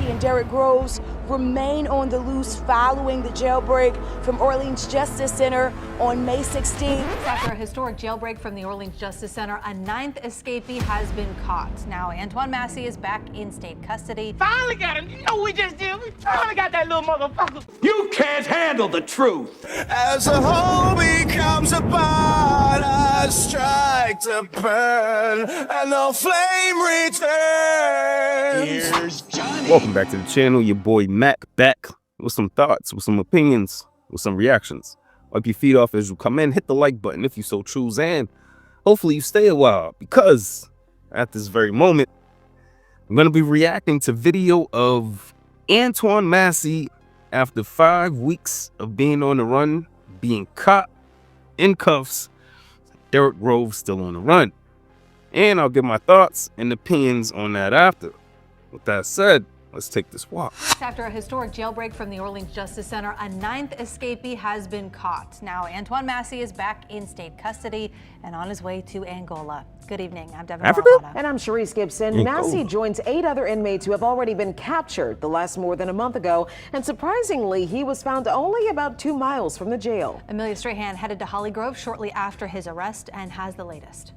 and Derek Groves remain on the loose following the jailbreak from Orleans Justice Center on May 16th. After a historic jailbreak from the Orleans Justice Center, a 9th escapee has been caught. Now, Antoine Massey is back in state custody. Finally got him. You know what we just did? We finally got that little motherfucker. You can't handle the truth. As a whole becomes a part, I strike to burn, and the flame returns. Here's Johnny. Welcome back to the channel. Your boy Mac back with some thoughts, with some opinions, with some reactions. Wipe your feet off as you come in. Hit the like button if you so choose, and hopefully you stay a while, because at this very moment, I'm going to be reacting to video of Antoine Massey after 5 weeks of being on the run, being caught in cuffs. Derek Groves still on the run. And I'll give my thoughts and opinions on that after. With that said, let's take this walk. After a historic jailbreak from the Orleans Justice Center, a 9th escapee has been caught. Now, Antoine Massey is back in state custody and on his way to Angola. Good evening. I'm Devin Marletta. And I'm Sharice Gibson. Massey joins 8 other inmates who have already been captured the last more than a month ago. And surprisingly, he was found only about 2 miles from the jail. Amelia Strahan headed to Holly Grove shortly after his arrest and has the latest.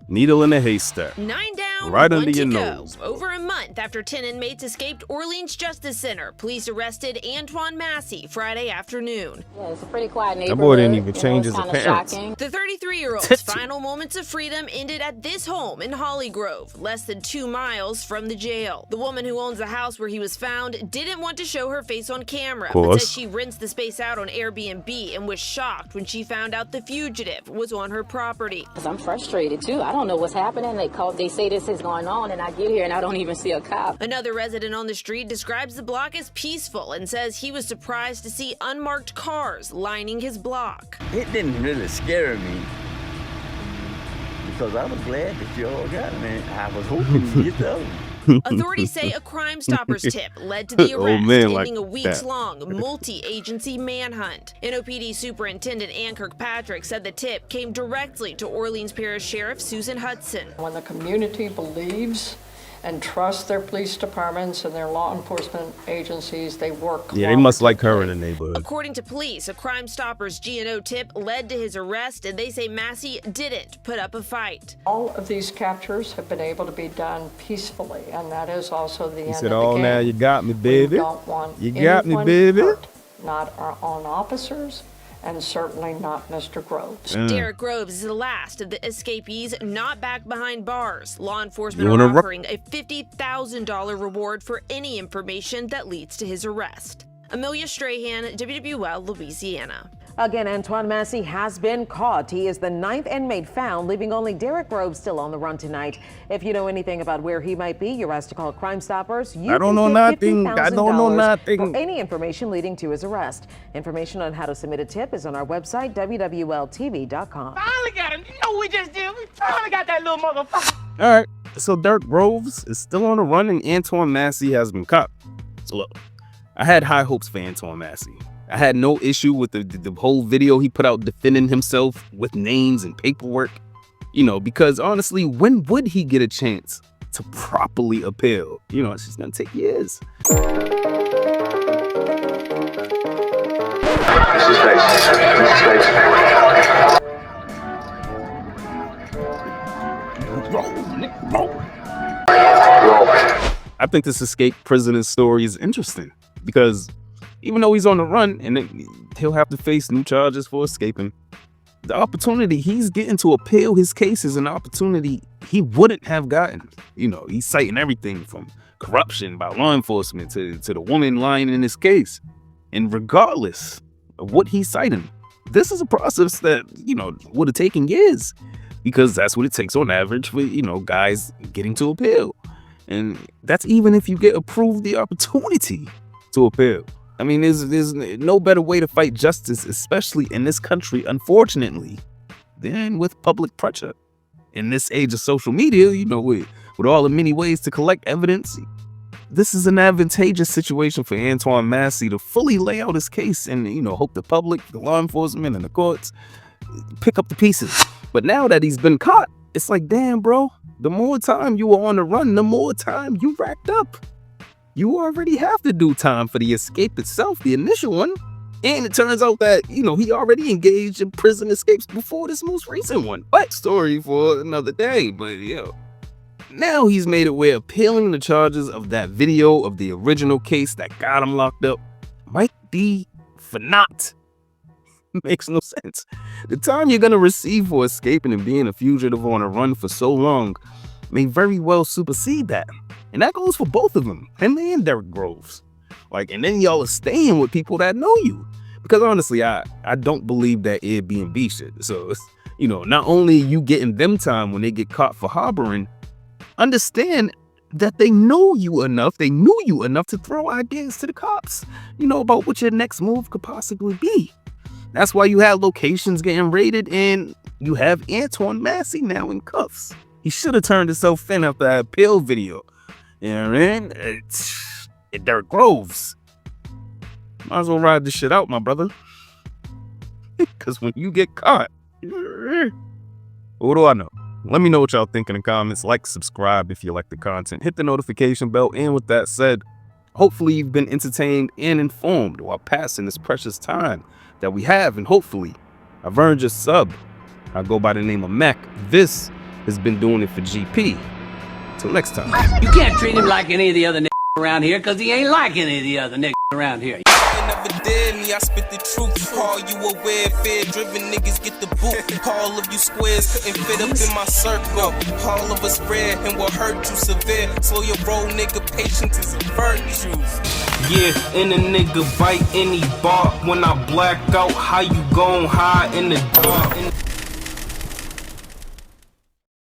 Needle in a haystack. 9 down, right 1 under your to nose. go. Over a month after 10 inmates escaped Orleans Justice Center, police arrested Antoine Massey Friday afternoon. Yeah, it's a pretty quiet neighborhood. That boy didn't even change his appearance. Shocking. The 33-year-old's final moments of freedom ended at this home in Holly Grove, less than 2 miles from the jail. The woman who owns the house where he was found didn't want to show her face on camera, but said she rents the space out on Airbnb and was shocked when she found out the fugitive was on her property. Because I'm frustrated too. I don't know what's happening. They say this is going on, and I get here and I don't even see a cop. Another resident on the street describes the block as peaceful and says he was surprised to see unmarked cars lining his block. It didn't really scare me because I was glad that you all got me. I was hoping to get the other one. Authorities say a Crime Stoppers tip led to the arrest, ending a weeks-long multi-agency manhunt. NOPD Superintendent Ann Kirkpatrick said the tip came directly to Orleans Parish Sheriff Susan Hudson. When the community believes and trusts their police departments and their law enforcement agencies, they work. Yeah, they must like her in the neighborhood. According to police, a Crime Stoppers GNO tip led to his arrest, and they say Massey didn't put up a fight. All of these captures have been able to be done peacefully, and that is also the end of the said, "Oh, game. now you got me, baby. We don't want you got me, anyone baby." hurt, not our own officers, and certainly not Mr. Groves. Derek Groves is the last of the escapees not back behind bars. Law enforcement are offering a $50,000 reward for any information that leads to his arrest. Amelia Strahan, WWL, Louisiana. Again, Antoine Massey has been caught. He is the 9th inmate found, leaving only Derek Groves still on the run tonight. If you know anything about where he might be, you're asked to call Crime Stoppers. I don't know nothing. I don't know nothing. For any information leading to his arrest. Information on how to submit a tip is on our website, WWLTV.com. Finally got him. You know what we just did? We finally got that little motherfucker. All right, so Derek Groves is still on the run and Antoine Massey has been caught. So look, I had high hopes for Antoine Massey. I had no issue with the whole video he put out defending himself with names and paperwork, you know, because honestly, when would he get a chance to properly appeal? You know, it's just gonna take years. I think this escaped prisoner story is interesting because even though he's on the run and he'll have to face new charges for escaping, the opportunity he's getting to appeal his case is an opportunity he wouldn't have gotten. You know, he's citing everything from corruption by law enforcement to the woman lying in his case. And regardless of what he's citing, this is a process that, you know, would have taken years because that's what it takes on average for, you know, guys getting to appeal. And that's even if you get approved the opportunity to appeal. I mean, there's no better way to fight justice, especially in this country, unfortunately, than with public pressure. In this age of social media, you know, with all the many ways to collect evidence, this is an advantageous situation for Antoine Massey to fully lay out his case and, you know, hope the public, the law enforcement, and the courts pick up the pieces. But now that he's been caught, it's like, damn, bro, the more time you were on the run, the more time you racked up. you already have to do time for the escape itself, the initial one. And it turns out that, he already engaged in prison escapes before this most recent one. But story for another day, but now he's made it where appealing the charges of that video of the original case that got him locked up might be for naught. Makes no sense. The time you're gonna receive for escaping and being a fugitive on a run for so long may very well supersede that. And that goes for both of them, him and Derek Groves. And then y'all are staying with people that know you. Because honestly, I don't believe that Airbnb shit. So, not only you getting them time when they get caught for harboring, understand that they knew you enough to throw ideas to the cops, about what your next move could possibly be. That's why you have locations getting raided and you have Antoine Massey now in cuffs. He should have turned himself in after that appeal video. You know what I mean? It's Derek Groves. Might as well ride this shit out, my brother. Because when you get caught, what do I know? Let me know what y'all think in the comments. Like, subscribe if you like the content. Hit the notification bell. And with that said, hopefully you've been entertained and informed while passing this precious time that we have. And hopefully I've earned your sub. I go by the name of Mac. This has been Doing It for GP. Till next time. You can't treat him like any of the other niggas around here, because he ain't like any of the other niggas around here. Never did me, I spit the truth. Call you aware, fear-driven niggas get the boot. All of you squares couldn't fit up in my circle. All of us red and will hurt you severe. Slow your roll, nigga, patience is a virtue. Yeah, and a nigga bite any bark. When I black out, how you gon' hide in the dark?